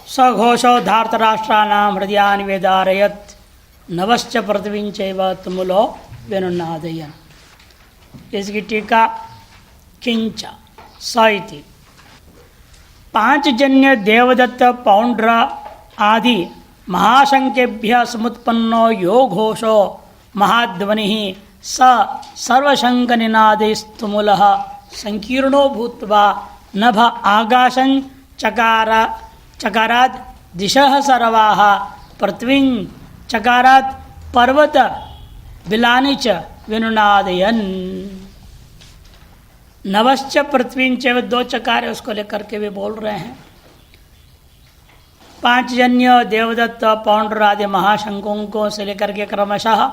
सघोषो धार्तराष्ट्राणां हृदयानि वेदारयत् नवश्च पृथ्वींचैव तुमुलो वेणुनादयन्। इसकी टीका किंच स इति पांच जन्य देवदत्त पौंड्र आदि महाशंकेभ्य समुत्पन्नो यो घोषो महाध्वनिः स सर्वशंकनिनादैस्तुमुलः संकीर्णो भूत्वा नभ आकाशं चकारात् दिशः सर्वाः पृथ्वीं चकारात् पर्वत बिलानि च विनुनादयन्। नवश्च पृथ्वीं च, दो चकार है उसको लेकर के भी बोल रहे हैं। पांच जन्य देवदत्त पौंड्र आदि महाशंकों से लेकर के क्रमशः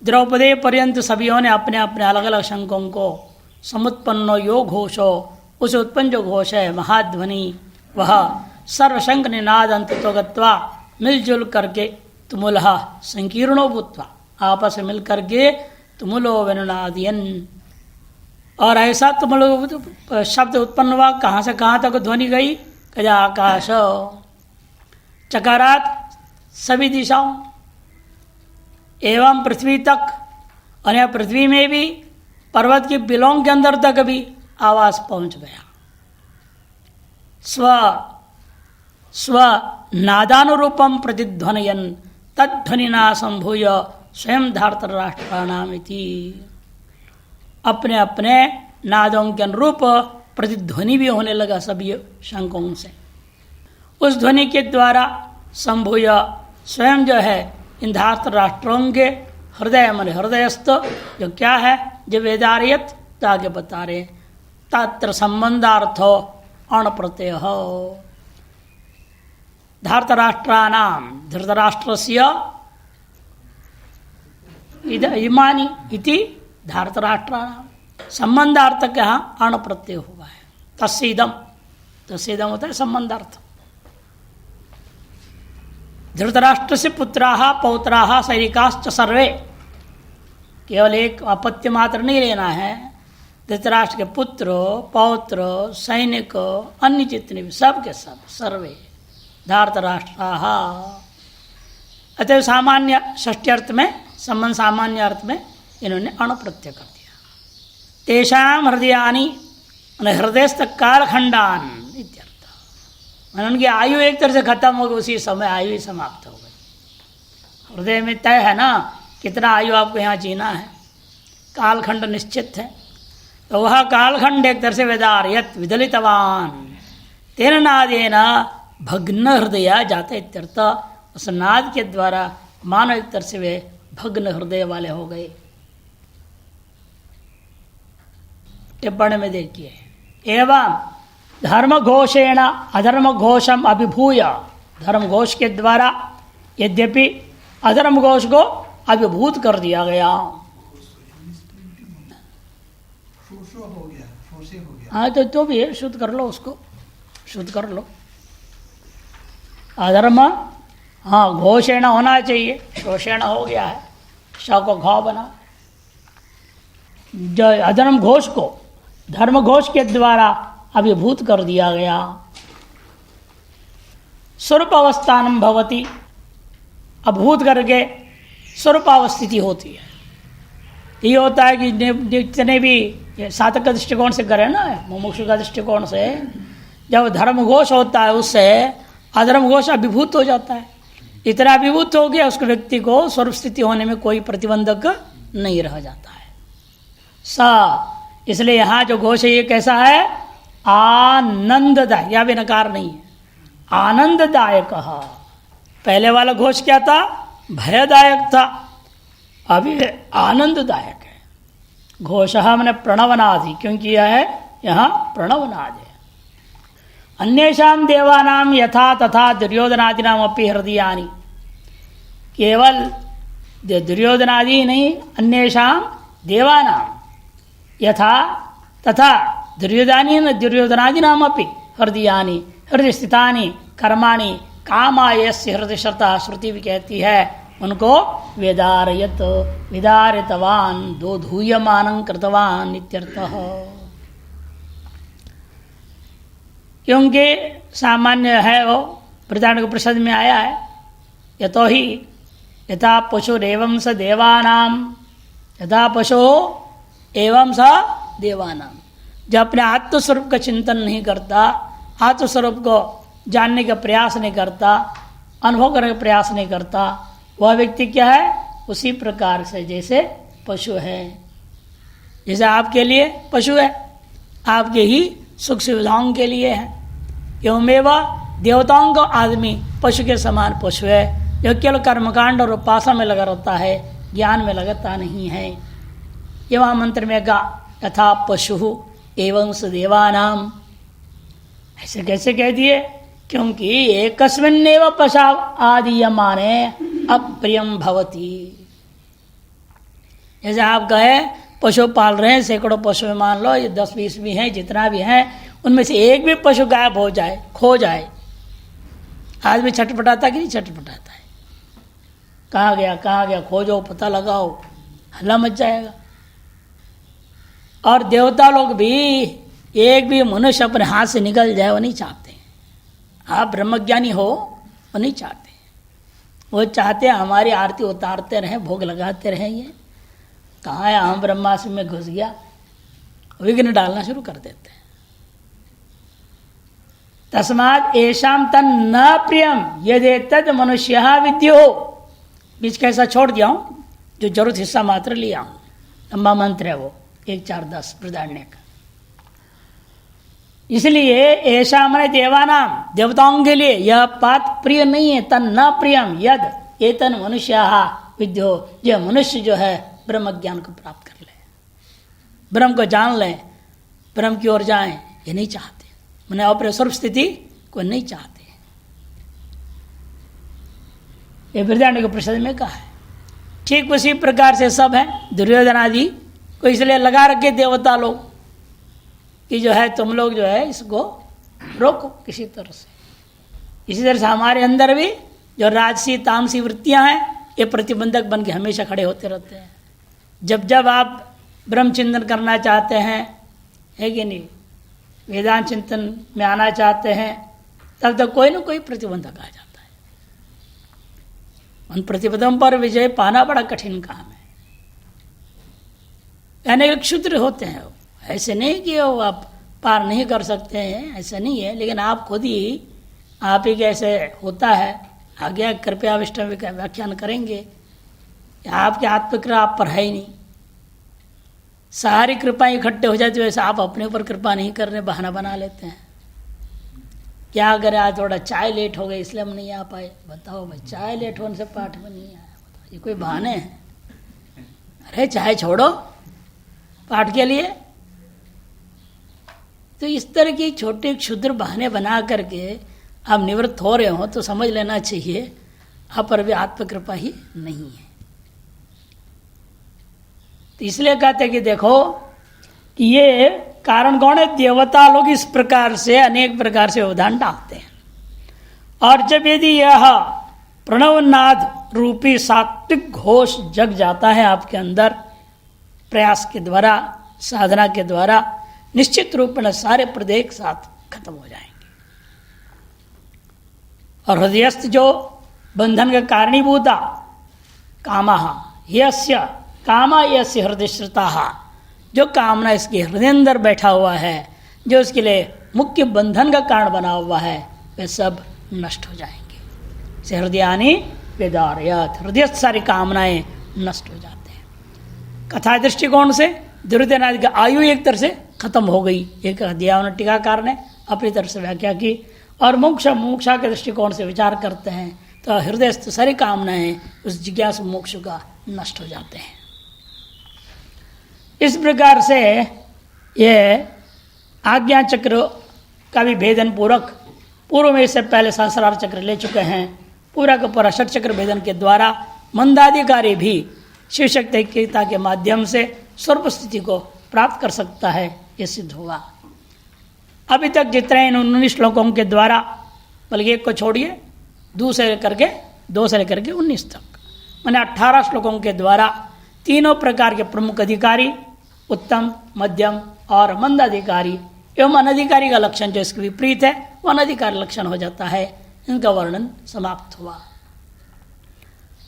द्रौपदी पर्यंत सभीयों ने अपने अपने अलग अलग शंकों को समुत्पन्नो यो घोषो, उस उत्पन्न जो घोष है महाध्वनि, वह सर्वशंक निनाद अंतत्वगत्वा मिलजुल करके तुमुलः संकीर्णो भूत्वा, आपस में मिल करके तुमुलो वेणुनादयन्। और ऐसा तुमुलो शब्द उत्पन्न हुआ, कहाँ से कहाँ तक ध्वनि गई? कजा आकाश चकारात सभी दिशाओं एवं पृथ्वी तक, और यह पृथ्वी में भी पर्वत की बिलों के अंदर तक भी आवाज पहुंच गया। स्व नादानुरूपम प्रतिध्वनयन् तद्ध्वनिना संभूय स्वयं धार्तराष्ट्राणामिति। अपने अपने नादों के अनुरूप प्रतिध्वनि भी होने लगा सभी शंकों से। उस ध्वनि के द्वारा संभूय स्वयं जो है इन धार्तराष्ट्रों के हृदय मन हृदयस्थ जो क्या है, जो वेदारियत तो आगे बता रहे, तत्र संबंधार्थो अण प्रत्यय धार्तराष्ट्राणां धृतराष्ट्रस्य इमानि इति धार्तराष्ट्राणां संबंधार्थक यहाँ अण प्रत्यय हुआ है। तस्सीदम, तस्सीदम होता है संबंधार्थ। धृतराष्ट्र से पुत्राः पौत्राः सैनिकाश्च सर्वे, केवल एक अपत्य मात्र नहीं लेना है। धृतराष्ट्र के पुत्र पौत्र सैनिक अन्य जितने भी सब के सब सर्वे धार्तराष्ट्राः। अतः सामान्य षष्ठी अर्थ में, संबंध सामान्य अर्थ में इन्होंने अण प्रत्यय कर दिया। तेषां हृदयानि हृदयस्थ कालखंडान इत्यर्थ। उनकी आयु एक तरह से खत्म हो गई, उसी समय आयु ही समाप्त हो गई। हृदय में तय है ना कितना आयु आपको यहाँ जीना है, कालखंड निश्चित है। तो वह कालखंड एक तरह से वेदार्यत विदलितवान तेन नादेन भग्न हृदय जाते इत्यर्थ। उस नाद के द्वारा मानव एक तरह से वे भग्न हृदय वाले हो गए। टिप्पणी में देखिए, एवं धर्म घोषेण अधर्म घोषम अभिभूय, धर्म घोष के द्वारा यद्यपि अधर्म घोष को अभिभूत कर दिया गया। हाँ तो भी है, शुद्ध कर लो उसको, शुद्ध कर लो। अधर्म हाँ घोषेण होना चाहिए, शोषेण हो गया है, श को घाव बना। जो अधर्म घोष को धर्म घोष के द्वारा अभिभूत कर दिया गया। स्वरूप अवस्थानम भवति, अभूत करके स्वरूप अवस्थिति होती है। ये होता है कि जितने भी साधक का दृष्टिकोण से करें ना, मुमुक्षु का दृष्टिकोण से, जब धर्म घोष होता है उससे अधर्म घोष अभिभूत हो जाता है। इतना अभिभूत हो गया उसको, व्यक्ति को स्वरूप स्थिति होने में कोई प्रतिबंधक नहीं रह जाता है। इसलिए यहाँ जो घोष है ये कैसा है? आनंददायक, या भी नकार नहीं है, आनंददायक। पहले वाला घोष क्या था? भयदायक था, अभी आनंददायक है। घोष मैंने प्रणवनादि, क्योंकि यह है यहाँ प्रणवनाद है। अन्येषां देवानां यथा तथा दुर्योधनादीनाम अपि हृदयानि, केवल दुर्योधनादि नहीं, अन्येषां देवानां यथा तथा दुर्योधनादीनाम अपि हृदयानि, हृदय स्थितानि कर्माणि कामायस्य हृदय श्रता, श्रुति भी कहती है उनको वेदारयत, विदारितवान दो धूयमानं कृतवान इत्यर्थः। क्योंकि सामान्य है वो बृहदारण्यक उपनिषद में आया है, यतो ही यथा पशुरेवं स देवानां, यथा पशु एवं स देवानां। जो अपने आत्मस्वरूप का चिंतन नहीं करता, आत्मस्वरूप को जानने का प्रयास नहीं करता, अनुभव करने का प्रयास नहीं करता, वह व्यक्ति क्या है? उसी प्रकार से जैसे पशु है। जैसे आपके लिए पशु है, आपके ही सुख सुविधाओं के लिए है। एवमेव देवताओं का आदमी पशु के समान पशु है, जो केवल कर्मकांड और उपासना में लगा रहता है, ज्ञान में लगता नहीं है। ये वहाँ मंत्र में कहा यथा पशु एवं स देवानाम। ऐसे कैसे कह दिए? क्योंकि एकस्मिन्नेव पशाव आदीयमाने अप्रियम भवति। जैसे आप कहे पशु पाल रहे हैं, सैकड़ों पशु मान लो, ये 10-20 भी हैं, जितना भी हैं, उनमें से एक भी पशु गायब हो जाए, खो जाए, आदमी छटपटाता कि नहीं छटपटाता है? कहाँ गया, खोजो, पता लगाओ, हल्ला मच जाएगा। और देवता लोग भी एक भी मनुष्य अपने हाथ से निकल जाए वो नहीं चाहते। आप ब्रह्मज्ञानी हो वो नहीं चाहते, वो चाहते हैं हमारी आरती उतारते रहें, भोग लगाते रहें। ये कहाँ है? हम ब्रह्मास्त्र में घुस गया, विघ्न डालना शुरू कर देते हैं। तस्मात् एषां तन न प्रियम यदि तद मनुष्य विद्यो। बीच कैसा छोड़ दिया हूं, जो जरूरत हिस्सा मात्र लिया हूं। लंबा मंत्र है वो 1-4-10 बृहदारण्यक का। इसलिए ऐसा मैंने देवानाम, देवताओं के लिए यह बात प्रिय नहीं है। तन न प्रियम यद एतन मनुष्य विद्यो। जो मनुष्य जो है ब्रह्म ज्ञान को प्राप्त कर ले, ब्रह्म को जान ले, ब्रह्म की ओर जाए, ये नहीं चाहते। मैंने अपने स्वरूप स्थिति को नहीं चाहते। ये बृहदारण्यक उपनिषद में कहा है। ठीक उसी प्रकार से सब है। दुर्योधन आदि को इसलिए लगा रखे देवता लोग कि जो है तुम लोग जो है इसको रोको किसी तरह से। इसी तरह से हमारे अंदर भी जो राजसी तामसी वृत्तियां हैं, ये प्रतिबंधक बन के हमेशा खड़े होते रहते हैं। जब जब आप ब्रह्म चिंतन करना चाहते हैं, है कि नहीं, वेदांत चिंतन में आना चाहते हैं, तब तक कोई ना कोई प्रतिबंधक आ जाता है। उन प्रतिबंधों पर विजय पाना बड़ा कठिन काम है। यानी क्षुद्र होते हैं, ऐसे नहीं कि वो आप पार नहीं कर सकते हैं, ऐसा नहीं है। लेकिन आप खुद ही, आप ही कैसे होता है, आगे कृपया विष्णु का व्याख्यान करेंगे। आपकी आत्मकृपा आप पर है ही नहीं, सारी कृपा इकट्ठे हो जाती है। वैसे आप अपने ऊपर कृपा नहीं करने, बहाना बना लेते हैं। क्या करें, आज थोड़ा चाय लेट हो गई इसलिए हम नहीं आ पाए। बताओ भाई, चाय लेट होने से पाठ में नहीं आया, बताओ ये कोई बहाने हैं? अरे चाय छोड़ो पाठ के लिए। तो इस तरह की छोटे क्षुद्र बहाने बना करके आप निवृत्त हो रहे हो तो समझ लेना चाहिए आप पर भी आत्मकृपा ही नहीं है। तो इसलिए कहते कि देखो कि ये कारण कौन है? देवता लोग इस प्रकार से अनेक प्रकार से व्यवधान डालते हैं। और जब यदि यह प्रणवनाद रूपी सात्विक घोष जग जाता है आपके अंदर, प्रयास के द्वारा, साधना के द्वारा, निश्चित रूप में सारे प्रदेश एक साथ खत्म हो जाएंगे। और हृदयस्थ जो बंधन का कारणीभूता कामः यस्य कामा यस्य हृदयश्रिताः, जो कामना इसके हृदय अंदर बैठा हुआ है, जो इसके लिए मुख्य बंधन का कारण बना हुआ है, वे सब नष्ट हो जाएंगे। से हृदयानि वेदारयत्, हृदय सारी कामनाएं नष्ट हो जाते हैं। कथा दृष्टिकोण से दुर्योधन आदि की आयु एक तरह से खत्म हो गई। एक अध्यावन टीकाकार ने अपनी तरफ से व्याख्या की। और मोक्षा के दृष्टिकोण से विचार करते हैं तो हृदयस्थ सारी कामनाएं उस जिज्ञासु मोक्ष का नष्ट हो जाते हैं। इस प्रकार से ये आज्ञा चक्र का भी भेदन पूर्वक, पूर्व में इससे पहले सहस्रार चक्र ले चुके हैं, पूरा का पूरा षट चक्र भेदन के द्वारा मंदाधिकारी भी शिव शक्ति ऐक्यता के माध्यम से स्वरूप स्थिति को प्राप्त कर सकता है, ये सिद्ध होगा। अभी तक जितने इन 19 श्लोकों के द्वारा, बल्कि एक को छोड़िए, 2 से लेकर के 19 तक, मैंने 18 श्लोकों के द्वारा तीनों प्रकार के प्रमुख अधिकारी, उत्तम, मध्यम और मंद अधिकारी, एवं अनधिकारी का लक्षण जो इसके विपरीत है वह अनधिकारी लक्षण हो जाता है। इनका वर्णन समाप्त हुआ।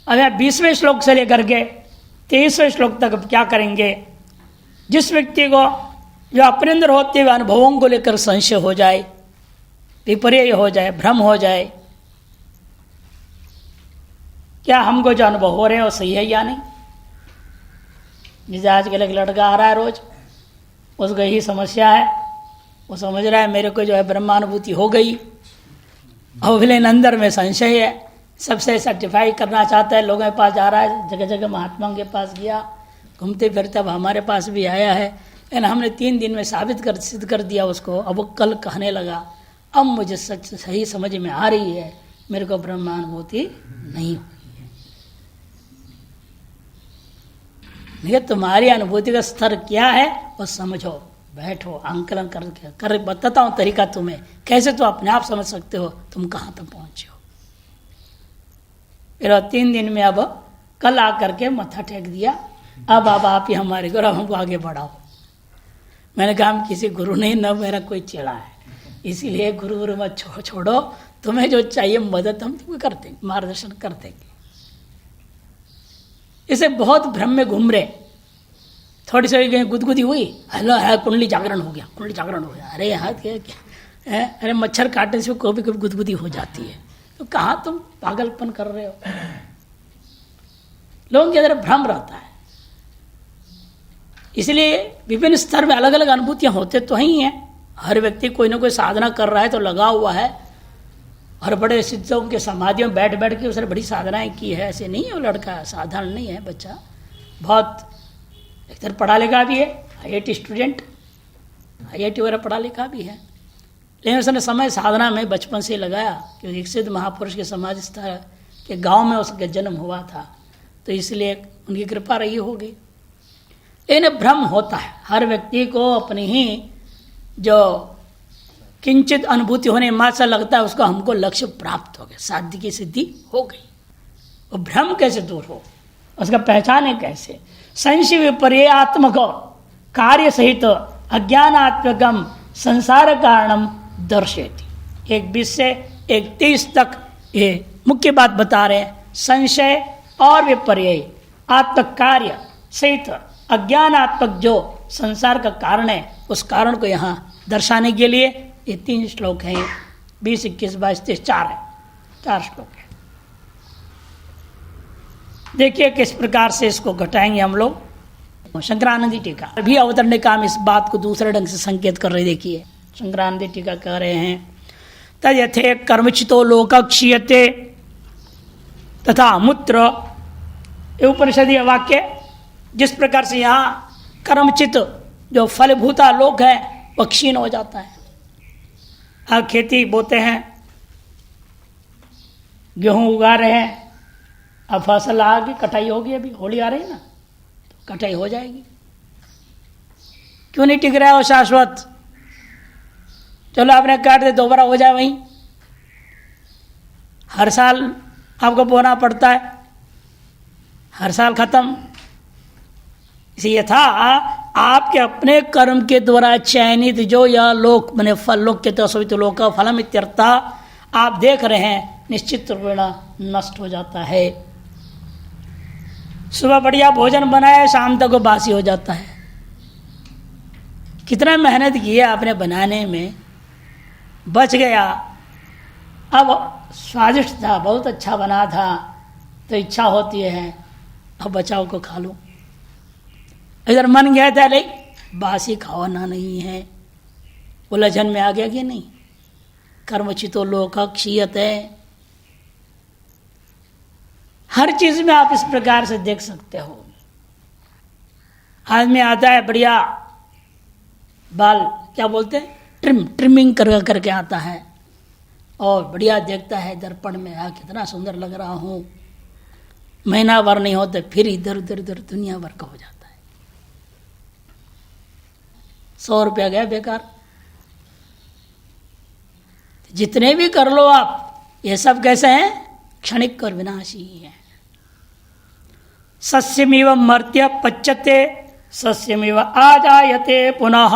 अब 20वें श्लोक से लेकर के 23वें श्लोक तक अब क्या करेंगे। जिस व्यक्ति को जो अपने अंदर होते हुए अनुभवों को लेकर संशय हो जाए, विपर्य हो जाए, भ्रम हो जाए, क्या हमको जो अनुभव हो रहे हैं वो सही है या नहीं। जैसे आजकल एक लड़का आ रहा है रोज, उसको यही समस्या है, वो समझ रहा है मेरे को जो है ब्रह्मानुभूति हो गई, और लेकिन अंदर में संशय है, सबसे सर्टिफाई करना चाहता है, लोगों के पास जा रहा है, जगह जगह महात्माओं के पास गया, घूमते फिरते अब हमारे पास भी आया है, लेकिन हमने 3 दिन में सिद्ध कर दिया उसको। अब वो कल कहने लगा अब मुझे सच सही समझ में आ रही है, मेरे को ब्रह्मानुभूति नहीं हुई है। तुम्हारी अनुभूति का स्तर क्या है वो समझो, बैठो, आंकलन कर बताता हूँ तरीका तुम्हें, कैसे तो अपने आप समझ सकते हो तुम कहाँ तक पहुँचे हो। फिर 3 दिन में अब कल आकर के मत्था टेक दिया, अब आप ही हमारे गुरु, हमको आगे बढ़ाओ। मैंने कहा हम किसी गुरु नहीं, न मेरा कोई चेला है, इसीलिए गुरु मत छोड़ो, तुम्हें जो चाहिए मदद हम तुमको कर देंगे, मार्गदर्शन कर देंगे। इसे बहुत भ्रम में घूम रहे, थोड़ी सी गुदगुदी हुई, हेलो है कुंडली जागरण हो गया, कुंडली जागरण हो गया, अरे यहाँ क्या, अरे मच्छर काटने से कभी कभी गुदगुदी हो जाती है, तो कहाँ तुम पागलपन कर रहे हो। लोगों के अंदर भ्रम रहता है, इसलिए विभिन्न स्तर में अलग अलग अनुभूतियां होते तो ही हैं। हर व्यक्ति कोई ना कोई साधना कर रहा है तो लगा हुआ है, और बड़े सिद्धों के समाधियों में बैठ बैठ के उसने बड़ी साधनाएं की है, ऐसे नहीं है। वो लड़का साधारण नहीं है, बच्चा बहुत एक तरह पढ़ा लिखा भी है, IIT स्टूडेंट, IIT वगैरह पढ़ा लिखा भी है, लेकिन उसने समय साधना में बचपन से लगाया, क्योंकि एक सिद्ध महापुरुष के समाज स्तर के गांव में उसका जन्म हुआ था, तो इसलिए उनकी कृपा रही होगी। लेकिन भ्रम होता है, हर व्यक्ति को अपनी ही जो किंचित अनुभूति होने में से लगता है उसको हमको लक्ष्य प्राप्त हो गया, साध्य की सिद्धि हो गई। वो भ्रम कैसे दूर हो, उसका पहचाने कैसे। संशय विपर्यात्मक कार्य सहित अज्ञानात्मकम संसार कारणम दर्शयति। 1:20 से 1:30 तक ये मुख्य बात बता रहे हैं। संशय और विपर्य आत्मक कार्य सहित अज्ञानात्मक जो संसार का कारण है, उस कारण को यहाँ दर्शाने के लिए ये 3 श्लोक हैं, 20, 21, 22, 23, 4 है, 4 श्लोक है। देखिए किस प्रकार से इसको घटाएंगे हम लोग। शंकरानंदी टीका भी अवतरणे काम इस बात को दूसरे ढंग से संकेत कर रहे। देखिए शंकरानंदी टीका कह रहे हैं, तद यथे कर्मचितो लोक क्षीयते तथा मूत्र, ये उपनिषदीय वाक्य। जिस प्रकार से यहाँ कर्मचित जो फलभूता लोक है वह क्षीण हो जाता है। अब खेती बोते हैं, गेहूं उगा रहे हैं, अब फसल आ गई, कटाई होगी, अभी होली आ रही है ना, तो कटाई हो जाएगी। क्यों नहीं टिक रहा है वो शाश्वत। चलो आपने काट दे, दोबारा हो जाए वहीं। हर साल आपको बोना पड़ता है, हर साल खत्म। इसे यथा आपके अपने कर्म के द्वारा चयनित जो यह लोक बने फल, लोक के तस्वित लोक फलम इत्यर्थ आप देख रहे हैं, निश्चित रूपेण नष्ट हो जाता है। सुबह बढ़िया भोजन बनाया, शाम तक वो बासी हो जाता है। कितना मेहनत किया आपने बनाने में, बच गया, अब स्वादिष्ट था, बहुत अच्छा बना था, तो इच्छा होती है अब बचाओ को खा लो। इधर मन गया था, ले बासी खाना नहीं है, उलझन में आ गया कि नहीं। कर्मचितो लोक क्षीयते है। हर चीज में आप इस प्रकार से देख सकते हो। आदमी आता है बढ़िया बाल क्या बोलते हैं, ट्रिमिंग करके आता है, और बढ़िया देखता है दर्पण में, कितना सुंदर लग रहा हूं। महीना भर नहीं होते फिर इधर उधर दुनिया भर का हो जाता है। 100 रुपया गया बेकार। जितने भी कर लो आप, ये सब कैसे हैं, क्षणिक और विनाशी है। सस्यमिव मर्त्य पच्यते, सस्यमिव आजायते पुनः।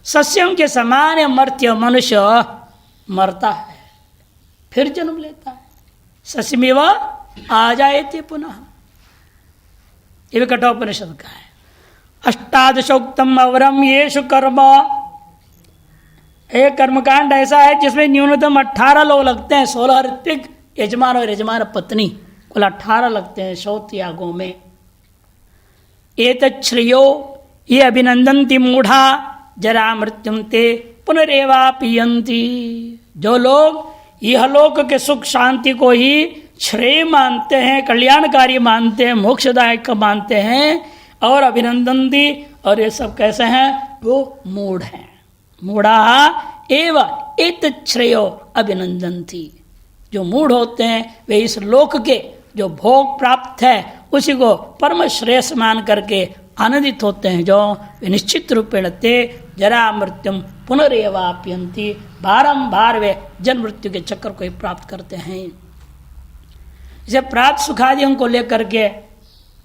सस्यों के समान मर्त्य मनुष्य मरता है, फिर जन्म लेता है। सस्यमेव आ जाए थे पुनः। ये भी कठोपनिषद का है। अष्टादशोक्तम अवरम येषु कर्म, एक कर्मकांड ऐसा है जिसमें न्यूनतम 18 लोग लगते हैं। 16 ऋत्विक, यजमान और यजमान पत्नी, कुल 18 लगते हैं शौच यागों में। एतच्छ्रियो ये अभिनंदन्ति मूढ़ा जरा मृत्युम ते पुनरेवा पियंती। जो लोग इहलोक के सुख शांति को ही श्रेय मानते हैं, कल्याणकारी मानते हैं, मोक्षदायक मानते हैं, और अभिनंदन्ति, और ये सब कैसे हैं? वो मूढ़ हैं। मूढ़ा एव एतच्छ्रेयो अभिनंदन्ति। जो मूढ़ होते हैं वे इस लोक के जो भोग प्राप्त है उसी को परम श्रेष्ठ मान करके आनंदित होते हैं। जो निश्चित रूपेण ते जरा मृत्युम पुनरेवाप्यंती, बारंबार वे जन्म मृत्यु के चक्कर को ही प्राप्त करते हैं। इसे प्राप्त सुखादियों को लेकर के,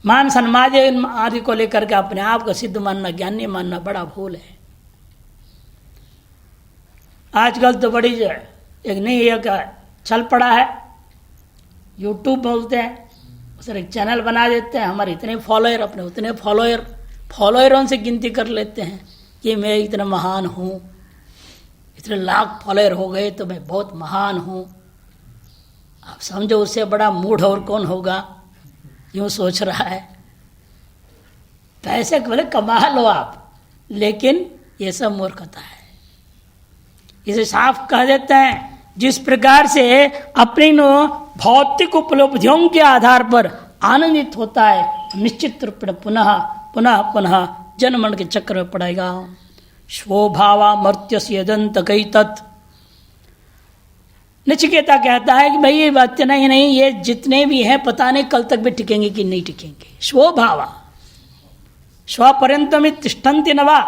मान सम्मान आदि को लेकर के अपने आप को सिद्ध मानना, ज्ञानी मानना बड़ा भूल है। आजकल तो बड़ी एक नई एक चल पड़ा है, यूट्यूब बोलते हैं, उसे एक चैनल बना देते हैं। हमारे इतने फॉलोअर, अपने उतने फॉलोअरों से गिनती कर लेते हैं कि मैं इतना महान हूँ, इतने लाख फॉलोअर हो गए तो मैं बहुत महान हूँ। आप समझो उससे बड़ा मूढ़ और कौन होगा, यूँ सोच रहा है। पैसे बोले कमा लो आप, लेकिन ये सब मूर्खता है। इसे साफ कह देते हैं, जिस प्रकार से अपनी भौतिक उपलब्धियों के आधार पर आनंदित होता है, निश्चित रूप में पुनः पुनः पुनः जन्म के चक्र में पड़ेगा। स्वभावा मर्त्यस्य यदंत कई तत्। नचिकेता कहता है कि भाई ये बात नहीं, ये जितने भी हैं पता नहीं कल तक भी टिकेंगे कि नहीं टिकेंगे। स्वभावा स्वपर्यंतम तिष्ठन्ति नवा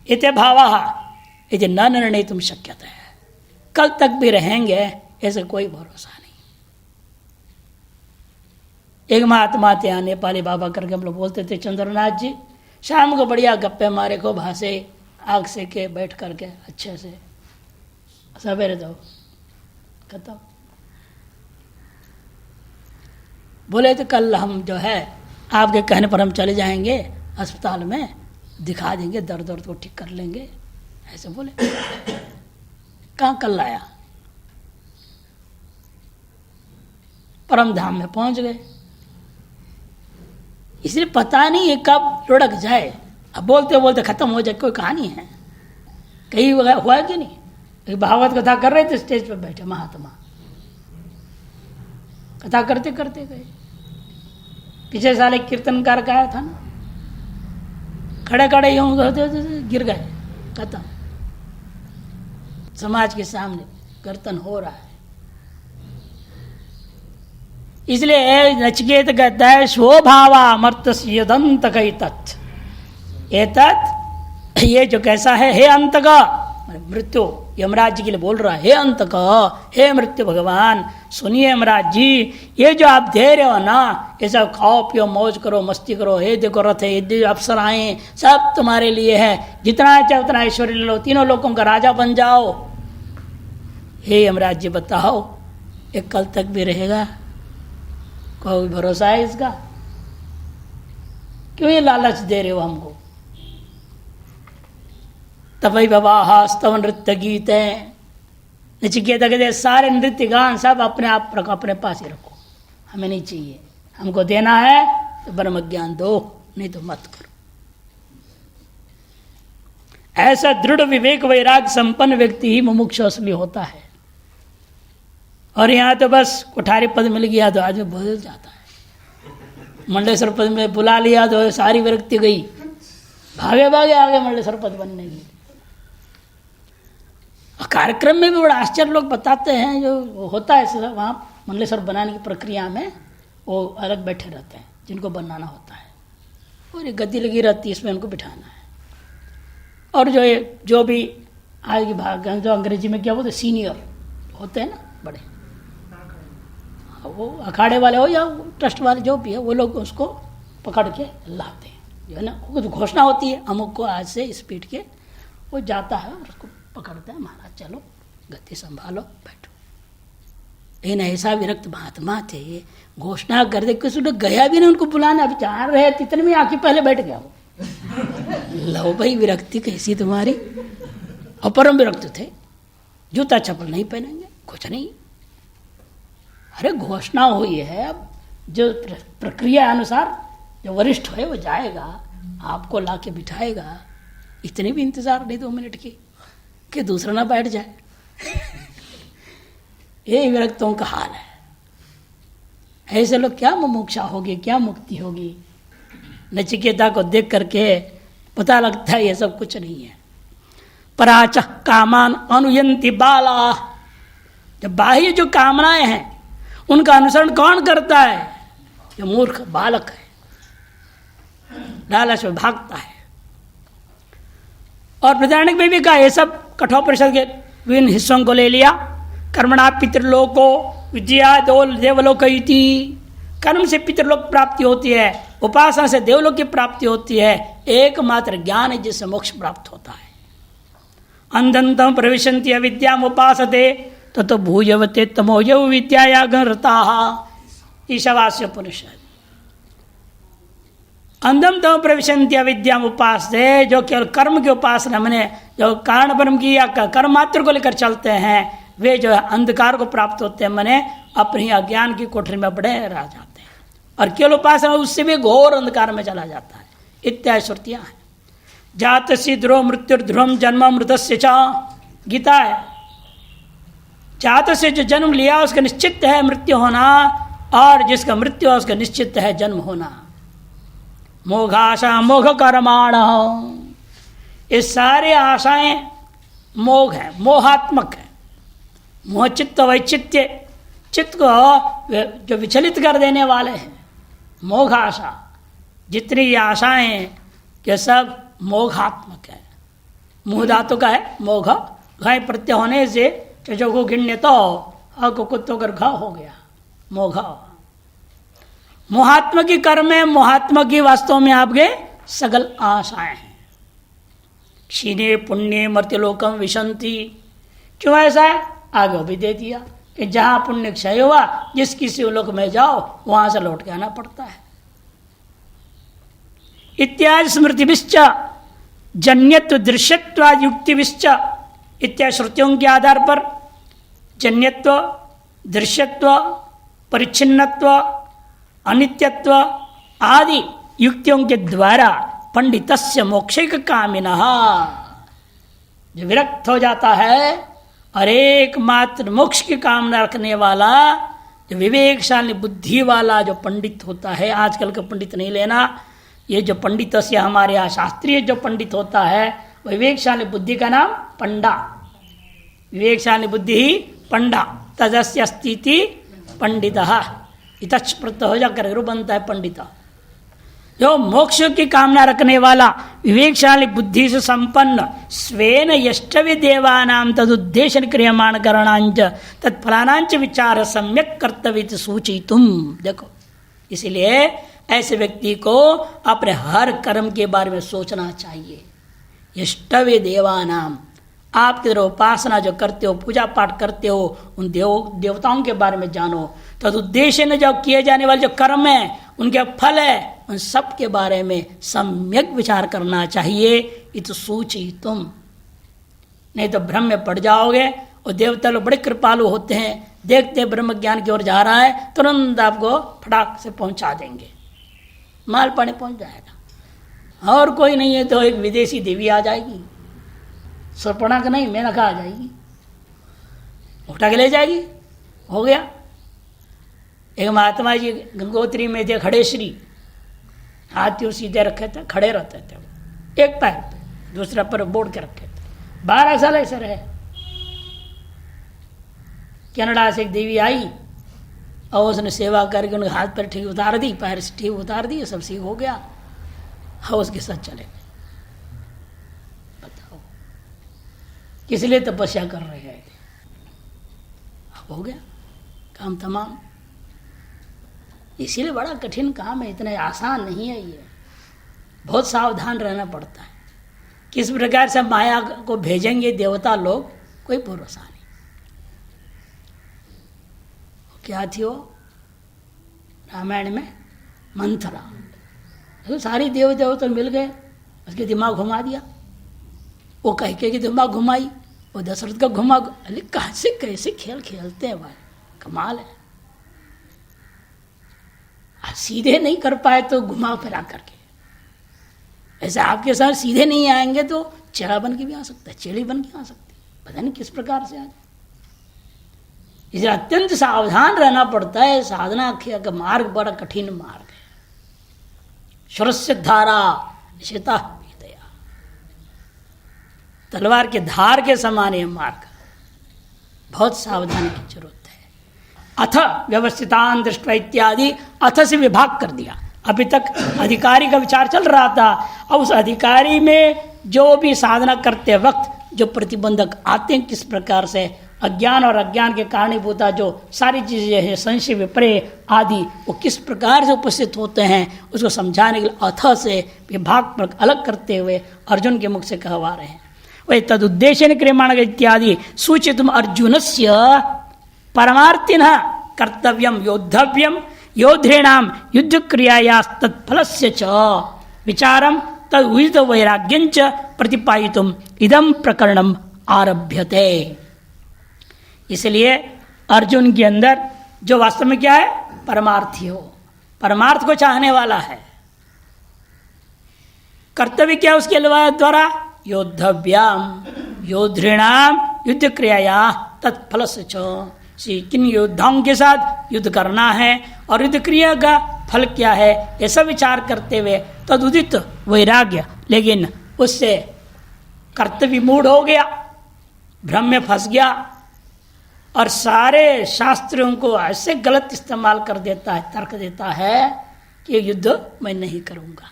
इते भावाः इति न निर्णयितुं शक्यते। कल तक भी रहेंगे ऐसे कोई भरोसा नहीं। एक महात्मा थे यहाँ नेपाली बाबा करके हम लोग बोलते थे, चंद्रनाथ जी, शाम को बढ़िया गप्पे मारे को भाषे, आग से के बैठ करके अच्छे से, सवेरे दो खत्म। बोले तो कल हम जो है आपके कहने पर हम चले जाएंगे अस्पताल में, दिखा देंगे, दर्द दर्द को ठीक कर लेंगे, ऐसे बोले। कहाँ कल लाया, परम धाम में पहुंच गए। इसलिए पता नहीं ये कब लुढ़क जाए। अब बोलते बोलते खत्म हो जाए, कोई कहानी है कहीं हुआ है कि नहीं। एक भागवत कथा कर रहे थे, स्टेज पर बैठे महात्मा, कथा करते करते गए। पिछले साल एक कीर्तनकार का आया था ना, खड़े खड़े यूं गिर गए, खत्म। समाज के सामने कीर्तन हो रहा है। इसलिए नचिकेत कहता है स्वभावा मर्त्यस्य यदंत कई तत्। ये जो कैसा है, हे अंत का मृत्यु, यमराज जी के लिए बोल रहा है, हे अंत का, हे मृत्यु भगवान सुनिए यमराज जी, ये जो आप दे रहे हो ना, ये सब खाओ पियो मौज करो मस्ती करो, हे देखो रथ है, ये अप्सराएं सब तुम्हारे लिए है, जितना चाहे उतना ऐश्वर्य ले लो, तीनों लोगों का राजा बन जाओ। हे यमराज जी बताओ ये कल तक भी रहेगा? कोई भरोसा है इसका? क्यों ये लालच दे रहे हो हमको? तपई बाबा स्तव नृत्य गीत है, नचिकेता कहते सारे नृत्य गान सब अपने आप रखो, अपने पास ही रखो, हमें नहीं चाहिए। हमको देना है तो ब्रह्म ज्ञान दो, नहीं तो मत करो। ऐसा दृढ़ विवेक वैराग संपन्न व्यक्ति ही मुमुक्षु असली होता है। और यहाँ तो बस कुठारी पद मिल गया तो आदमी बदल जाता है। मंडलेश्वर पद में बुला लिया तो सारी विरक्ति गई, भागे भागे आगे मंडलेश्वर पद बनने की। कार्यक्रम में भी बड़ा आश्चर्य लोग बताते हैं, जो होता है वहाँ मंडलेश्वर बनाने की प्रक्रिया में वो अलग बैठे रहते हैं जिनको बनाना होता है, और एक गद्दी लगी रहती है, इसमें उनको बिठाना है। और जो भी आज की भाग जो अंग्रेजी में क्या बोलते सीनियर होते हैं ना, बड़े, वो अखाड़े वाले हो या ट्रस्ट वाले जो भी है, वो लोग उसको पकड़ के लाते हैं, जो है ना, वो घोषणा होती है अमुक को आज से इस पीठ के वो जाता है और उसको पकड़ता है, महाराज चलो गति संभालो बैठो। लेकिन ऐसा विरक्त महात्मा थे, घोषणा कर दे, किसी ने गया भी नहीं उनको बुलाना, अभी जा रहे इतने में आके पहले बैठ गया वो। लो भाई विरक्ति कैसी तुम्हारी। अपरम विरक्त थे, जूता चप्पल नहीं पहनेंगे, कुछ नहीं। अरे घोषणा हुई है, अब जो प्रक्रिया अनुसार जो वरिष्ठ है वो जाएगा, आपको लाके बिठाएगा, इतनी भी इंतजार नहीं 2 मिनट की कि दूसरा ना बैठ जाए। ये विरक्तों का हाल है। ऐसे लोग क्या मोक्षा होगी, क्या मुक्ति होगी। नचिकेता को देख करके पता लगता है ये सब कुछ नहीं है। पराच कामान अनुयंति बाला, जब बाह्य जो कामनाएं हैं उनका अनुसरण कौन करता है? ये मूर्ख बालक है, लालच में भागता है। और प्रधानिक में भी कहा, ये सब कठोपनिषद के विभिन्न हिस्सों को ले लिया। कर्मणा पितृलोको विद्या देवलोक इति, कर्म से पितृलोक प्राप्ति होती है, उपासना से देवलोक की प्राप्ति होती है, एकमात्र ज्ञान है जिससे मोक्ष प्राप्त होता है। अंधंतम प्रविशन्ति अविद्याम उपासते ततो भूयवते तमोयव विद्याया गणरताः, ईशावास्य उपनिषद। अंधम तम प्रविशन्ति अविद्याम उपासते, जो केवल कर्म की उपासना मैंने जो कारण ब्रह्म की या कर्म मात्र को लेकर चलते हैं, वे जो है अंधकार को प्राप्त होते हैं, मैंने अपनी अज्ञान की कोठरी में बड़े रह जाते हैं। और केवल उपासना उससे भी घोर अंधकार में चला जाता है। इत्यादि श्रुतियां हैं। जातस्य ध्रुव मृत्युर्ध्रुवम जन्म मृतस्य च, गीता है। जात से जो जन्म लिया उसका निश्चित है मृत्यु होना, और जिसका मृत्यु है उसका निश्चित है जन्म होना। मोघाशा मोघ कर्माण, ये सारे आशाएं मोघ है, मोहात्मक है। मोह चित्त वैचित्य, चित्त को जो विचलित कर देने वाले हैं। मोघ आशा, जितनी ये आशाएं ये सब मोघात्मक है। मुँह धातु का है मोघ, घाय प्रत्यय होने से चजो को गिण्य तो को कुत्तों कर घा हो गया मोघ। मोहात्मक की कर्म है, मोहात्मक की वास्तव में आपके सगल आशाएं हैं। क्षीणे पुण्य मर्त्यलोकम विशंति, क्यों ऐसा है? आगे भी दे दिया कि जहां पुण्य क्षय हुआ, जिस किसी लोक में जाओ वहां से लौट के आना पड़ता है। इत्यादि स्मृतिभिश्च जन्यत्व दृश्यत्वादि युक्तिभिश्च, इत्यादि श्रुतियों के आधार पर जन्यत्व, दृश्यत्व, परिच्छिन्नत्व, अनित्यत्व आदि युक्तियों के द्वारा पंडितस्य मोक्षैक कामिनः, जो विरक्त हो जाता है और एकमात्र मोक्ष की कामना रखने वाला, जो विवेकशाली बुद्धि वाला जो पंडित होता है, आजकल का पंडित नहीं लेना, ये जो पंडित से हमारे यहाँ शास्त्रीय जो पंडित होता है, विवेकशाली बुद्धि का नाम पंडा। विवेकशाली बुद्धि ही पंडा, तजस्य अस्ति पंडितः, इतच प्रत्यय हो जाकर रूप बनता है पंडिता। जो मोक्ष की कामना रखने वाला विवेकशाली बुद्धि से संपन्न, स्वेन यष्टवि देवानां तदुद्देश्य क्रियमाण करणांच तत्फलानांच विचार सम्यक कर्तव्य सूचितुम। देखो, इसलिए ऐसे व्यक्ति को अपने हर कर्म के बारे में सोचना चाहिए। यष्टवि देवानाम, आप तरह उपासना जो करते हो, पूजा पाठ करते हो, उन देवताओं के बारे में जानो। तदुद्देश्य ने जो किए जाने वाले जो कर्म है, उनके फल है, उन सब के बारे में सम्यक विचार करना चाहिए। इत सूची तुम, नहीं तो भ्रम में पड़ जाओगे। और देवता लोग बड़े कृपालु होते हैं, देखते ब्रह्म ज्ञान की ओर जा रहा है, तुरंत आपको फटाक से पहुंचा देंगे, माल पानी पहुंच जाएगा। और कोई नहीं है तो एक विदेशी देवी आ जाएगी, सर्पणा का नहीं मेनका आ जाएगी, उठा के ले जाएगी, हो गया। एक महात्मा जी गंगोत्री में थे, खड़े श्री, हाथ यूं सीधे रखे थे, खड़े रहते थे, एक पैर पे दूसरा पर बोड़ के रखे थे। 12 साल ऐसे रहे। कनाडा से एक देवी आई और उसने सेवा करके उनके हाथ पर ठीक उतार दी, पैर से ठीक उतार दी, सब ठीक हो गया। हाँ, उसके साथ चले गए। बताओ किस लिए तपस्या कर रहे हैं? अब हो गया काम तमाम। इसीलिए बड़ा कठिन काम है, इतना आसान नहीं है ये, बहुत सावधान रहना पड़ता है। किस प्रकार से माया को भेजेंगे देवता लोग, कोई भरोसा नहीं। क्या थी वो रामायण में? मंथरा। तो सारी देव देवता मिल गए, उसके दिमाग घुमा दिया। वो कह के दिमाग घुमाई, वो दशरथ का घुमा। अरे कैसे कैसे खेल खेलते हैं भाई, कमाल है। सीधे नहीं कर पाए तो घुमा फिरा करके, ऐसे आपके साथ सीधे नहीं आएंगे तो चेहरा बन के भी आ सकता है, चेड़ी बन के आ सकती है, पता नहीं किस प्रकार से आ जाए। इसलिए अत्यंत सावधान रहना पड़ता है। साधना का मार्ग बड़ा कठिन मार्ग है। शरस्य धारा निशिता पीतया, तलवार के धार के समान है मार्ग, बहुत सावधानी की जरूरत है। अथ व्यवस्थितान दृष्टवा इत्यादि, अथ से विभाग कर दिया। अभी तक अधिकारी का विचार चल रहा था, अब उस अधिकारी में जो भी साधना करते वक्त जो प्रतिबंधक आते हैं, किस प्रकार से अज्ञान और अज्ञान के कारणीभूता जो सारी चीजें हैं, संशय विपर्य आदि, वो किस प्रकार से उपस्थित होते हैं, उसको समझाने के लिए अथ से विभाग पर अलग करते हुए अर्जुन के मुख से कहवा रहे हैं। वही तद उद्देश्य क्रियमाण इत्यादि सूचितुम अर्जुनस्य परमार्थिन कर्तव्यम योद्धव्यम योद्धॄणाम युद्ध क्रियाया तत्फलस्य च विचारम तद उदित वैराग्यंच प्रतिपादितुम इदम प्रकरणम आरभ्यते। इसलिए अर्जुन के अंदर जो वास्तव में क्या है, परमार्थी हो, परमार्थ को चाहने वाला है। कर्तव्य क्या उसके द्वारा? योद्धव्याम योद्धॄणाम युद्ध क्रियाया तत्फलस्य च, किन योद्धाओं के साथ युद्ध करना है और युद्ध क्रिया का फल क्या है, ऐसा विचार करते हुए तदुदित वैराग्य, लेकिन उससे कर्तव्य मूढ़ हो गया, भ्रम में फंस गया और सारे शास्त्रों को ऐसे गलत इस्तेमाल कर देता है, तर्क देता है कि युद्ध मैं नहीं करूंगा।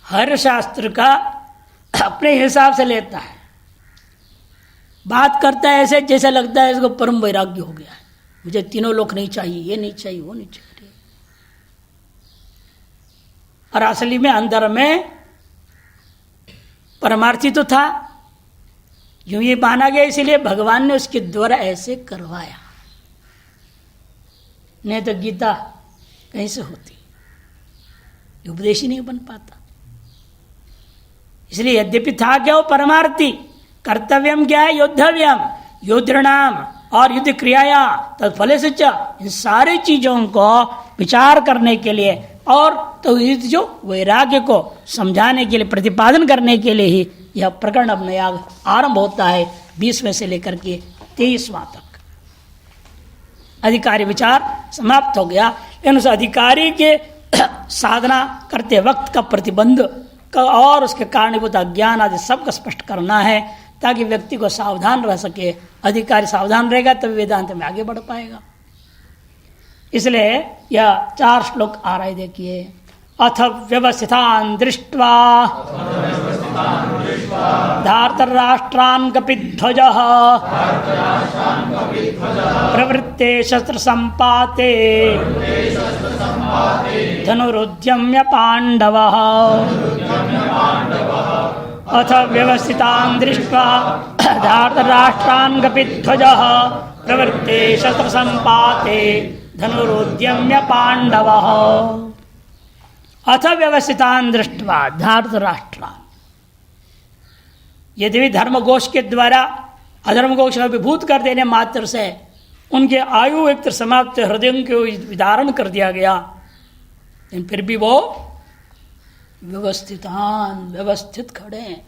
हर शास्त्र का अपने हिसाब से लेता है, बात करता है ऐसे जैसे लगता है इसको परम वैराग्य हो गया है, मुझे तीनों लोक नहीं चाहिए, ये नहीं चाहिए, वो नहीं चाहिए। और असली में अंदर में परमार्थी तो था, यूं ये माना गया, इसीलिए भगवान ने उसके द्वारा ऐसे करवाया, नहीं तो गीता कहीं से होती, उपदेश ही नहीं बन पाता। इसलिए यद्यपि था क्या वो परमार्थी, कर्तव्यम क्या है, योद्धव्यम योद्धृणाम और युद्ध क्रियाया तत्फल से इन सारी चीजों को विचार करने के लिए और तो जो वैराग्य को समझाने के लिए, प्रतिपादन करने के लिए ही यह प्रकरण अब नया आरंभ होता है। 20वें से लेकर के 23वां तक अधिकारी विचार समाप्त हो गया। लेकिन उस अधिकारी के साधना करते वक्त का प्रतिबंध का और उसके कारणीभूत अज्ञान आदि सबका स्पष्ट करना है, ताकि व्यक्ति को सावधान रह सके। अधिकारी सावधान रहेगा तभी वेदांत में आगे बढ़ पाएगा। इसलिए यह 4 श्लोक आ रहे, देखिए। अथ व्यवस्थितान् दृष्ट्वा धार्तराष्ट्रान् कपिध्वजः प्रवृत्ते शस्त्र संपाते धनुरुद्यम्य पांडवः। अथ व्यवस्थितान् दृष्ट्वा धार्तराष्ट्रान् कपिध्वजः प्रवृत्ते शस्त्र संपाते धनुरुद्यम्य पांडवः। अथ व्यवस्थितान् दृष्ट्वा धार्तराष्ट्रान्, यदि धर्मघोष के द्वारा अधर्मघोष को विभूत कर देने मात्र से उनके आयु एक समाप्त हृदयों को विदारण कर दिया गया, लेकिन फिर भी वो व्यवस्थित खड़े हैं।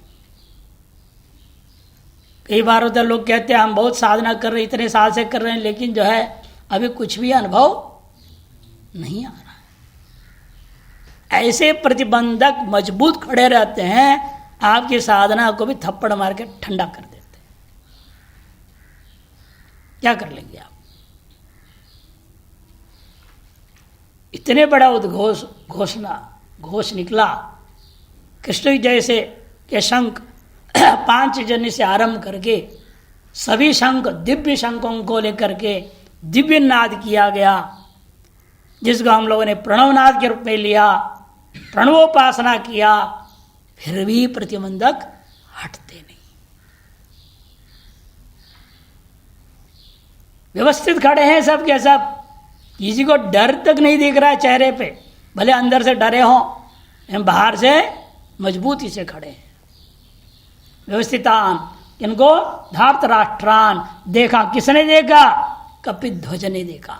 कई बार होता लोग कहते हैं हम बहुत साधना कर रहे हैं, इतने साल से कर रहे हैं, लेकिन जो है अभी कुछ भी अनुभव नहीं आ रहा। ऐसे प्रतिबंधक मजबूत खड़े रहते हैं, आपकी साधना को भी थप्पड़ मार के ठंडा कर देते हैं। क्या कर लेंगे आप? इतने बड़ा घोष निकला। कृष्ण जैसे के शंख 5 जन से आरंभ करके सभी शंख दिव्य शंखों को लेकर के दिव्य नाद किया गया, जिसको हम लोगों ने प्रणवनाद के रूप में लिया, प्रणवोपासना किया, फिर भी प्रतिबंधक हटते नहीं। व्यवस्थित खड़े हैं सब के सब, किसी को डर तक नहीं दिख रहा है चेहरे पे, भले अंदर से डरे हों, हम बाहर से मजबूती से खड़े हैं। व्यवस्थितान, इनको धार्तराष्ट्रान, देखा किसने देखा? कपिध्वज ने देखा।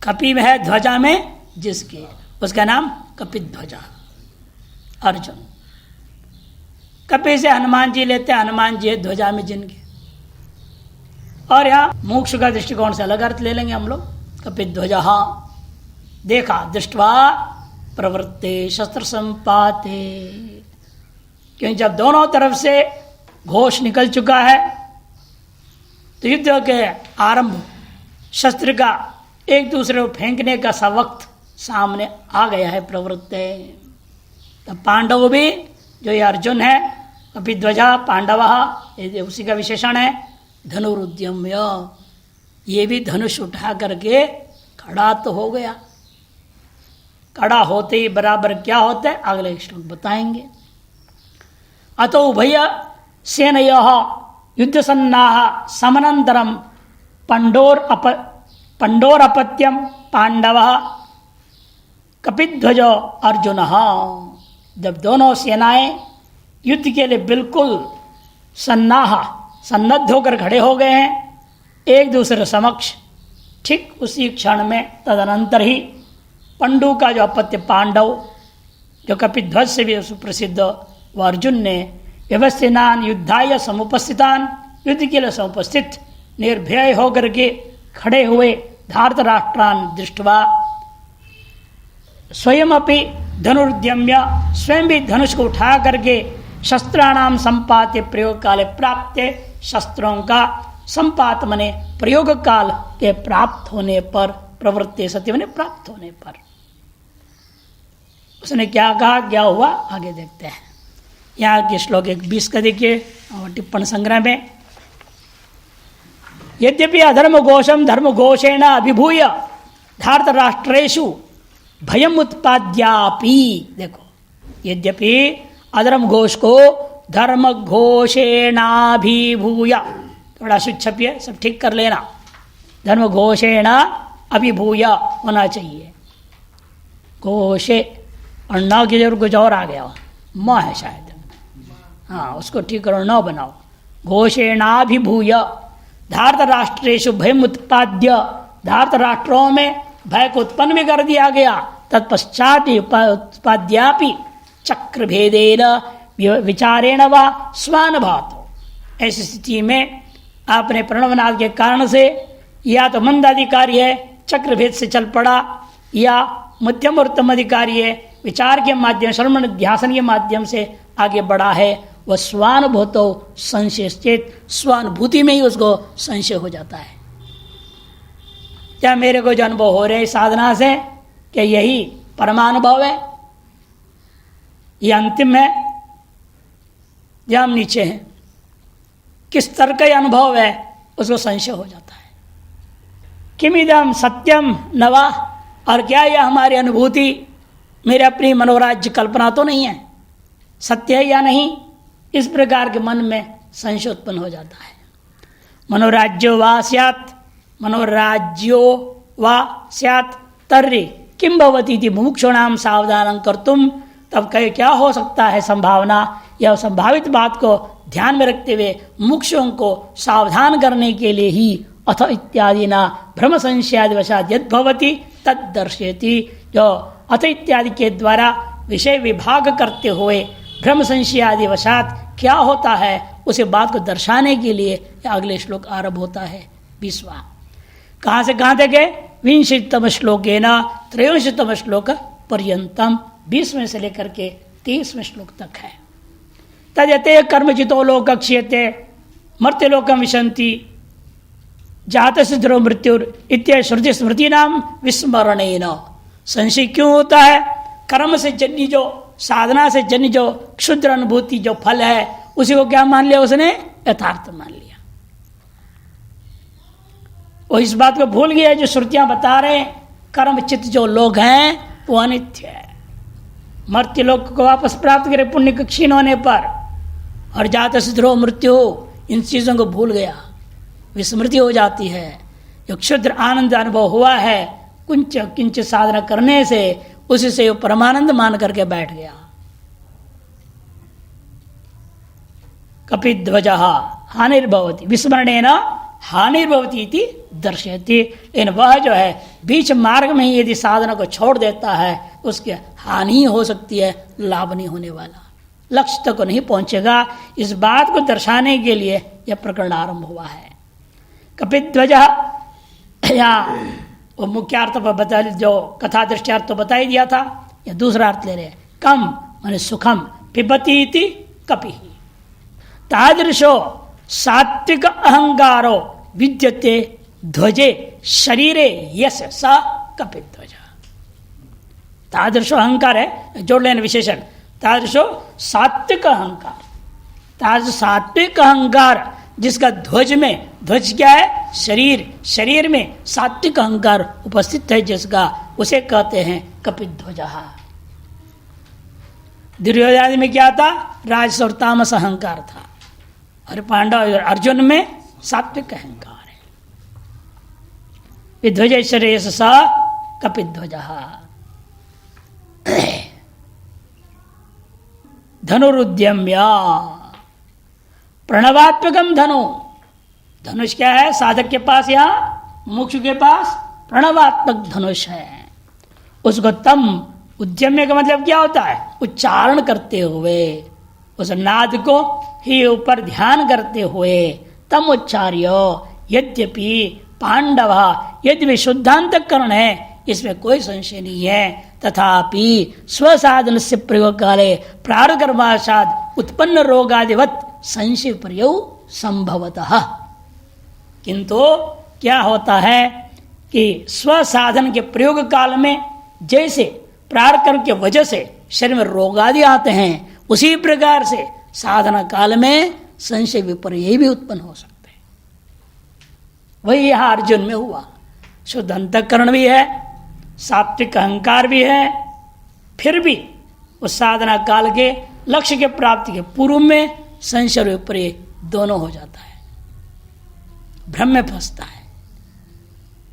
कपि में है ध्वजा में जिसके, उसका नाम कपिध्वजा अर्जुन। कपि से हनुमान जी लेते हैं, हनुमान जी है ध्वजा में जिनके। और यहाँ मोक्ष का दृष्टिकोण से अलग अर्थ ले लेंगे हम लोग। कपिध्वजा, देखा, दृष्टवा प्रवृत्ते शस्त्र संपाते, क्योंकि जब दोनों तरफ से घोष निकल चुका है तो युद्ध के आरंभ, शस्त्र का एक दूसरे को फेंकने का सा वक्त सामने आ गया है। प्रवृत्ते, तब पांडव भी, जो ये अर्जुन है, कपिध्वजा पांडव, ये उसी का विशेषण है। धनुरुद्यम्य, ये भी धनुष उठा करके खड़ा तो हो गया। खड़ा होते ही बराबर क्या होता है अगले श्लोक बताएंगे। अतो उभय सेनयः युद्ध सन्नाह समनंतरम पंडोरपत्यम पांडव कपिध्वज अर्जुन। जब दोनों सेनाएं युद्ध के लिए बिल्कुल सन्नद्ध होकर खड़े हो गए हैं एक दूसरे समक्ष, ठीक उसी क्षण में तदनंतर ही पंडु का जो अपत्य पांडव, जो कपिध्वज से भी सुप्रसिद्ध, वह अर्जुन ने व्यवस्थितान युद्धाय समुपस्थितान, युद्ध के लिए समुपस्थित निर्भय होकर के खड़े हुए धार्तराष्ट्रान दृष्टवा स्वयं अपि धनुर्द्यम्य, स्वयं भी धनुष को उठा करके शस्त्राणाम संपाते प्रयोग काले प्राप्त, शस्त्रों का संपात मने प्रयोग काल के प्राप्त होने पर, प्रवृत्ति सत्य मने प्राप्त होने पर। उसने क्या कहा, क्या हुआ, आगे देखते हैं। यहाँ के श्लोक 20 का देखिए टिप्पण संग्रह में। यद्यपि अधर्म घोषम धर्म घोषेण अभिभूय धार्तराष्ट्रेषु भयम उत्पाद्यापि, देखो, यद्यपि अधर्म घोष को धर्म घोषेणाभिभूय, थोड़ा सुच्छपिए, सब ठीक कर लेना, धर्म घोषेण अभिभूय होना चाहिए। घोषे और न की जरूर कुछ और आ गया, म है शायद, हाँ उसको ठीक करो, न बनाओ। घोषेणाभिभूय धार्तराष्ट्रेषु भयम उत्पाद्य, धार्तराष्ट्रों में भय को उत्पन्न भी कर दिया गया। तत्पश्चात उत्पाद्यापि चक्र भेदेन विचारेण व स्वानुभातो, ऐसी स्थिति में आपने प्रणवनाद के कारण से या तो मंदाधिकारी है चक्र भेद से चल पड़ा, या मध्यम और उत्तम अधिकारी है विचार के माध्यम, श्रवण ध्यासन के माध्यम से आगे बढ़ा है, वह स्वानुभूतो संशय चेत, स्वानुभूति में ही उसको संशय हो जाता है। क्या मेरे को जो अनुभव हो रहे साधना से, क्या यही परमानुभव है, ये अंतिम है, या हम नीचे हैं, किस स्तर का अनुभव है, उसको संशय हो जाता है। किमिदम सत्यम नवा, और क्या यह हमारी अनुभूति मेरे अपनी मनोराज्य कल्पना तो नहीं है, सत्य है या नहीं, इस प्रकार के मन में संशय उत्पन्न हो जाता है। मनोराज्यो वा स्यात्, मनोराज्यो वा स्यात् तर्हि किं भवति इति मुमुक्षूणां सावधानं कर्तुम, तब कहीं क्या हो सकता है संभावना, या संभावित बात को ध्यान में रखते हुए मुमुक्षुओं को सावधान करने के लिए ही अथ इत्यादि ना भ्रम संशयादि वशात यद भवति तद दर्शयति, जो अथ इत्यादि के द्वारा विषय विभाग करते हुए भ्रम संशयादि वशात क्या होता है उसे बात को दर्शाने के लिए अगले श्लोक आरंभ होता है 20वां। कहाँ से कहाँ तक है? 20तम श्लोकेन 23तम श्लोक पर्यंतम, 20वें से लेकर के 30वें श्लोक तक है। तजते कर्मचितो लोक क्षीयते मर्त्यलोकम विशंति जातस्य ध्रुव मृत्युर इत्य श्रुति स्मृति नाम विस्मरणेन। संशय क्यों होता है? कर्म से जन्य जो, साधना से जन्य जो क्षुद्र अनुभूति जो फल है, उसी को क्या मान लिया उसने? यथार्थ मान लिया। वो इस बात को भूल गया जो श्रुतियां बता रहे कर्म चित्त जो लोग हैं वो अनित्य है, मर्त्य लोक को वापस प्राप्त करे पुण्य के क्षीण होने पर, और जात से ध्रुव मृत्यु, इन चीज़ों को भूल गया, विस्मृति हो जाती है। जो क्षुद्र आनंद अनुभव हुआ है कुंच किंच साधना करने से, उसी से वो परमानंद मान करके बैठ गया। कपिध्वज हानिर्भवती विस्मरणेन हानिर्भवती इति दर्शयति। इन वह जो है बीच मार्ग में ही यदि साधना को छोड़ देता है उसकी हानि हो सकती है, लाभ नहीं होने वाला, लक्ष्य तक नहीं पहुंचेगा। इस बात को दर्शाने के लिए यह प्रकरण आरंभ हुआ है। कपिध्वज यहाँ वो मुख्य अर्थ पर बता, जो कथा दृष्टियार्थ तो बता ही दिया था, या दूसरा अर्थ ले रहे हैं। कम माने सुखम, पिबती इति कपि, तादृशो सात्विक अहंकारो विद्यते ध्वजे शरीरे यस स कपिध्वज। तादृशो अहंकार है, जोड़ लेना विशेषण, तादृशो सात्विक अहंकार, तादृश सात्विक अहंकार जिसका ध्वज में, ध्वज क्या है? शरीर, शरीर में सात्विक अहंकार उपस्थित है जिसका, उसे कहते हैं कपिध्वज। दुर्योधन में क्या था? राजस और तामस अहंकार था, और पांडव और अर्जुन में सात्विक अहंकार है। विध्वज शरीर स कपिध्वज। धनुरुद्यम्य प्रणवात्मकम धनु, धनुष क्या है? साधक के पास, यहाँ मुमुक्षु के पास प्रणवात्मक धनुष है। उसको तम, उद्यम्य का मतलब क्या होता है? उच्चारण करते हुए, उस नाद को ही ऊपर ध्यान करते हुए, तम उच्चार्य। यद्यपि पांडव यद्यपि शुद्धांतकरण है, इसमें कोई संशय नहीं है, तथापि स्वसाधन से प्रयोग काले प्रारकर्माशाद उत्पन्न रोगादिवत संशय प्रयोग संभवतः। किंतु क्या होता है कि स्वसाधन के प्रयोग काल में जैसे प्रारकर्म के वजह से शरीर में रोग आदि आते हैं, उसी प्रकार से साधना काल में संशय विपर्य भी उत्पन्न हो सकते हैं। वही यहां अर्जुन में हुआ। शुद्ध अंतःकरण भी है, सात्विक अहंकार भी है, फिर भी उस साधना काल के लक्ष्य के प्राप्ति के पूर्व में संशय विपर्य दोनों हो जाता है, भ्रम में फंसता है।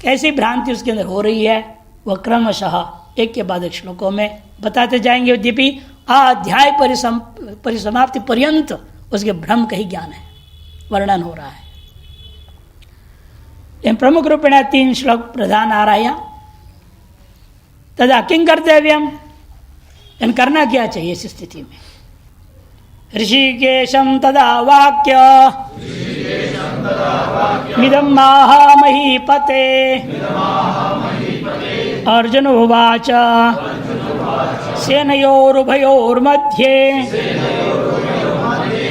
कैसी भ्रांति उसके अंदर हो रही है वह क्रमशः एक के बाद एक श्लोकों में बताते जाएंगे। यद्यपि अध्याय परिसमाप्ति पर्यंत उसके भ्रम का ही ज्ञान है, वर्णन हो रहा है। इन प्रमुख रूपेण 3 श्लोक प्रधान आ रहा है। तदा किं कर्तव्यम, इन करना क्या चाहिए इस स्थिति में? ऋषिकेशम तदा वाक्य मिदं महामहीपते अर्जुन उवाच सेनयोरुभयोर्मध्ये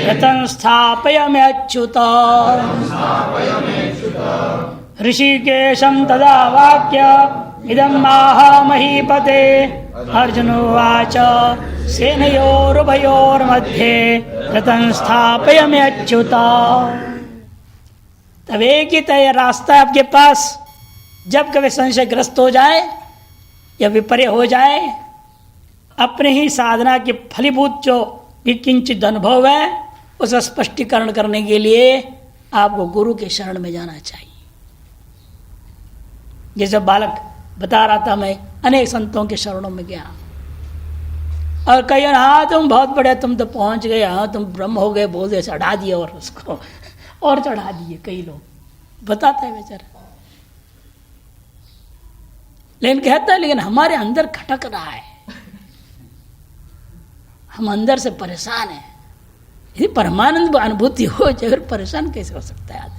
रथं स्थापयम्यच्युत। ऋषिकेशं तदा वाक्य इदं महामहीपते अर्जुन उवाच सेनयोरुभयोर्मध्ये रथं स्थापयम्यच्युत। तब एक ही तय रास्ता है आपके पास। जब कभी संशयग्रस्त हो जाए या विपर्य हो जाए, अपने ही साधना के फलीभूत जो भी किंचित अनुभव है उसका स्पष्टीकरण करने के लिए आपको गुरु के शरण में जाना चाहिए। जैसे बालक बता रहा था, मैं अनेक संतों के शरणों में गया और कई हाँ तुम बहुत बड़े, तुम तो पहुंच गए, हाँ तुम ब्रह्म हो गए, बोल दे, चढ़ा दिए और उसको और चढ़ा दिए। कई लोग बताता है बेचारा, लेकिन कहता है लेकिन हमारे अंदर खटक रहा है, हम अंदर से परेशान हैं। यदि परमानंद अनुभूति हो जाए परेशान कैसे हो सकता है आदमी?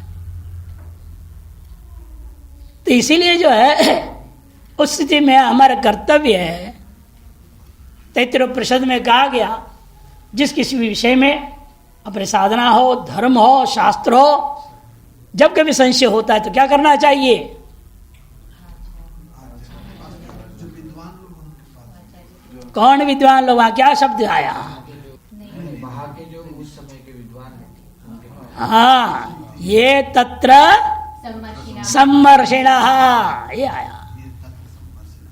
तो इसीलिए जो है उस स्थिति में हमारा कर्तव्य है, तैत्तिरीयोपनिषद में कहा गया, जिस किसी भी विषय में अपने साधना हो, धर्म हो, शास्त्र हो, जब कभी संशय होता है तो क्या करना चाहिए? कौन विद्वान लोग, वहां क्या शब्द आया? हाँ, ये तत्र सम्मर्षिण, ये आया।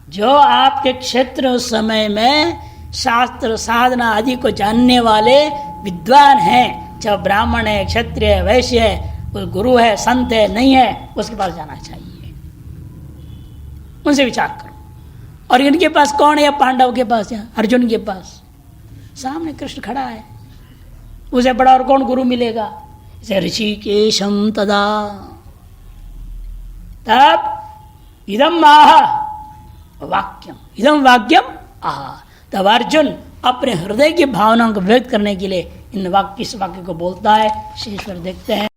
जो आपके क्षेत्र उस समय में शास्त्र साधना आदि को जानने वाले विद्वान हैं, चाहे ब्राह्मण है, क्षत्रिय है, वैश्य है, कोई गुरु है, संत है, नहीं है, उसके पास जाना चाहिए, उनसे विचार करो। और इनके पास कौन है? पांडव के पास या अर्जुन के पास सामने कृष्ण खड़ा है, उसे बड़ा और कौन गुरु मिलेगा? जैसे ऋषिकेशम तदा तब इदम आह वाक्यम, इदम वाक्यम आह, तब अर्जुन अपने हृदय की भावनाओं को व्यक्त करने के लिए इस वाक्य को बोलता है। शेषवर देखते हैं।